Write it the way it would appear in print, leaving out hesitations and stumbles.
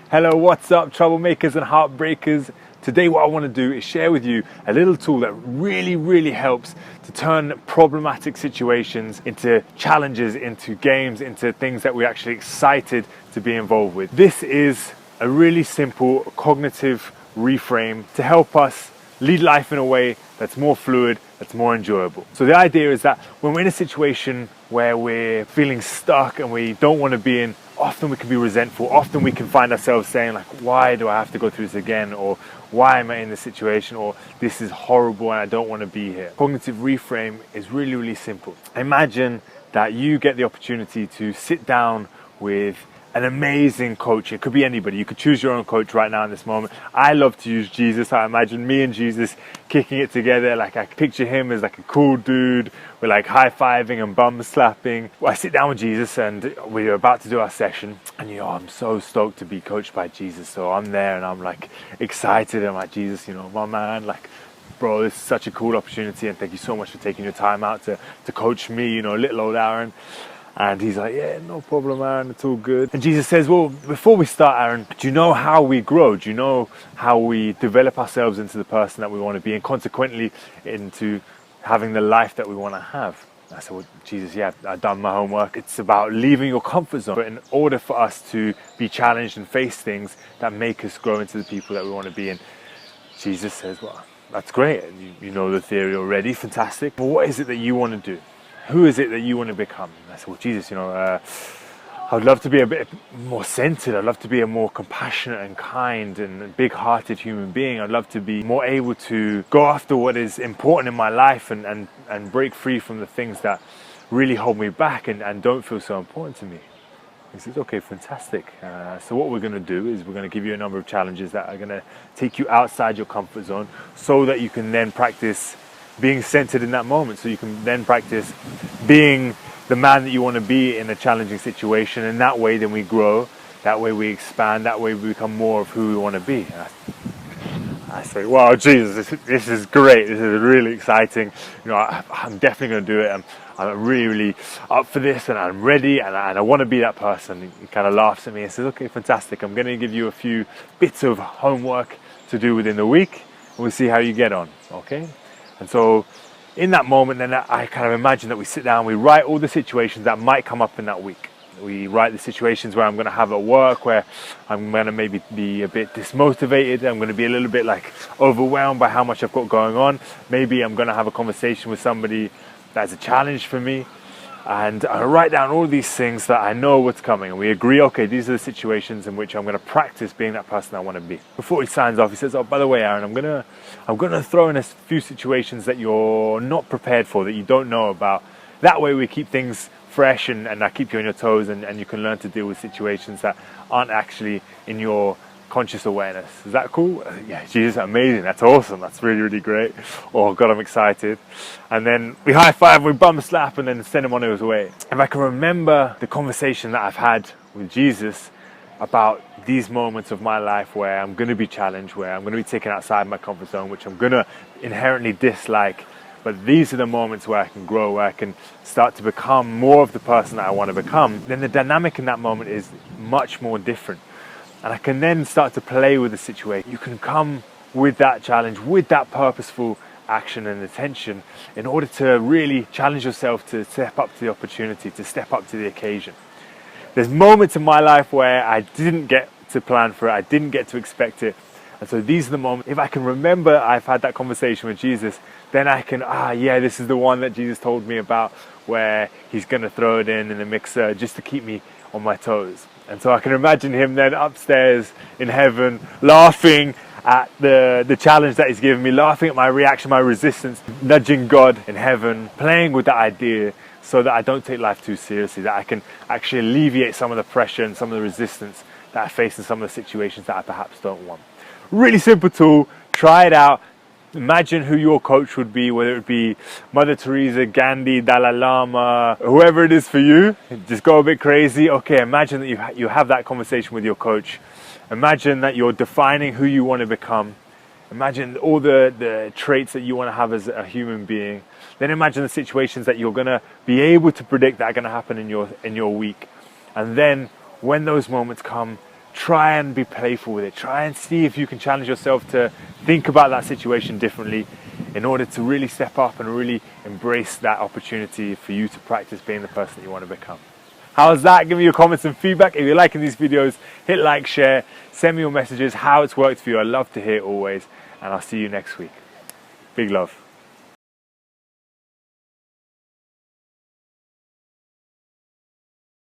Hello, what's up, troublemakers and heartbreakers? Today what I want to do is share with you a little tool that really helps to turn problematic situations into challenges, into games, into things that we're actually excited to be involved with. This is a really simple cognitive reframe to help us lead life in a way that's more fluid, that's more enjoyable. So the idea is that when we're in a situation where we're feeling stuck and we don't want to be in, often we can be resentful, often we can find ourselves saying like, why do I have to go through this again? Or why am I in this situation? Or this is horrible and I don't want to be here. Cognitive reframe is really simple. Imagine that you get the opportunity to sit down with an amazing coach. It could be anybody. You could choose your own coach right now in this moment. I love to use Jesus. I imagine me and Jesus kicking it together. Like I picture him as like a cool dude. We're like high-fiving and bum slapping. Well, I sit down with Jesus and we're about to do our session. And I'm so stoked to be coached by Jesus. So I'm there and I'm like excited. I'm like, Jesus, my man, like, bro, this is such a cool opportunity. And thank you so much for taking your time out to coach me, little old Aaron. And he's like, yeah, no problem, Aaron, it's all good. And Jesus says, well, before we start, Aaron, do you know how we grow? Do you know how we develop ourselves into the person that we want to be and consequently into having the life that we want to have? I said, well, Jesus, yeah, I've done my homework. It's about leaving your comfort zone. But in order for us to be challenged and face things that make us grow into the people that we want to be in, Jesus says, well, that's great. You know the theory already, fantastic. But what is it that you want to do? Who is it that you want to become? And I said, well, Jesus, I'd love to be a bit more centered. I'd love to be a more compassionate and kind and big-hearted human being. I'd love to be more able to go after what is important in my life and break free from the things that really hold me back and don't feel so important to me. He says, okay, fantastic. So what we're going to do is we're going to give you a number of challenges that are going to take you outside your comfort zone so that you can then practice being centered in that moment, so you can then practice being the man that you want to be in a challenging situation, and that way then we grow, that way we expand, that way we become more of who we want to be. I say, wow, Jesus, this is great, this is really exciting, I'm definitely going to do it, I'm really up for this and I'm ready and I want to be that person. He kind of laughs at me and says, okay, fantastic, I'm going to give you a few bits of homework to do within the week and we'll see how you get on, okay? And so in that moment, then I kind of imagine that we sit down, we write all the situations that might come up in that week. We write the situations where I'm going to have at work, where I'm going to maybe be a bit dismotivated. I'm going to be a little bit like overwhelmed by how much I've got going on. Maybe I'm going to have a conversation with somebody that's a challenge for me. And I write down all these things that I know what's coming. And we agree, okay, these are the situations in which I'm going to practice being that person I want to be. Before he signs off, he says, oh, by the way, Aaron, I'm going to throw in a few situations that you're not prepared for, that you don't know about. That way we keep things fresh and I keep you on your toes and you can learn to deal with situations that aren't actually in your conscious awareness. Is that cool? Yeah, Jesus, amazing. That's awesome. That's really great. Oh God, I'm excited. And then we high five, we bum slap, and then send him on his way. If I can remember the conversation that I've had with Jesus about these moments of my life where I'm going to be challenged, where I'm going to be taken outside my comfort zone, which I'm going to inherently dislike, but these are the moments where I can grow, where I can start to become more of the person that I want to become, then the dynamic in that moment is much more different. And I can then start to play with the situation. You can come with that challenge, with that purposeful action and attention in order to really challenge yourself to step up to the opportunity, to step up to the occasion. There's moments in my life where I didn't get to plan for it, I didn't get to expect it. And so these are the moments, if I can remember I've had that conversation with Jesus, then I can, this is the one that Jesus told me about, where he's going to throw it in the mixer just to keep me on my toes. And so I can imagine him then upstairs in heaven, laughing at the challenge that he's given me, laughing at my reaction, my resistance, nudging God in heaven, playing with that idea so that I don't take life too seriously, that I can actually alleviate some of the pressure and some of the resistance that I face in some of the situations that I perhaps don't want. Really simple tool, try it out. Imagine who your coach would be, whether it be Mother Teresa, Gandhi, Dalai Lama, whoever it is for you. Just go a bit crazy. Okay, imagine that you have that conversation with your coach. Imagine that you're defining who you want to become. Imagine all the traits that you want to have as a human being. Then imagine the situations that you're going to be able to predict that are going to happen in your week. And then when those moments come, try and be playful with it. Try and see if you can challenge yourself to think about that situation differently in order to really step up and really embrace that opportunity for you to practice being the person that you want to become. How's that? Give me your comments and feedback. If you're liking these videos, hit like, share, send me your messages, how it's worked for you. I love to hear it always, and I'll see you next week. Big love.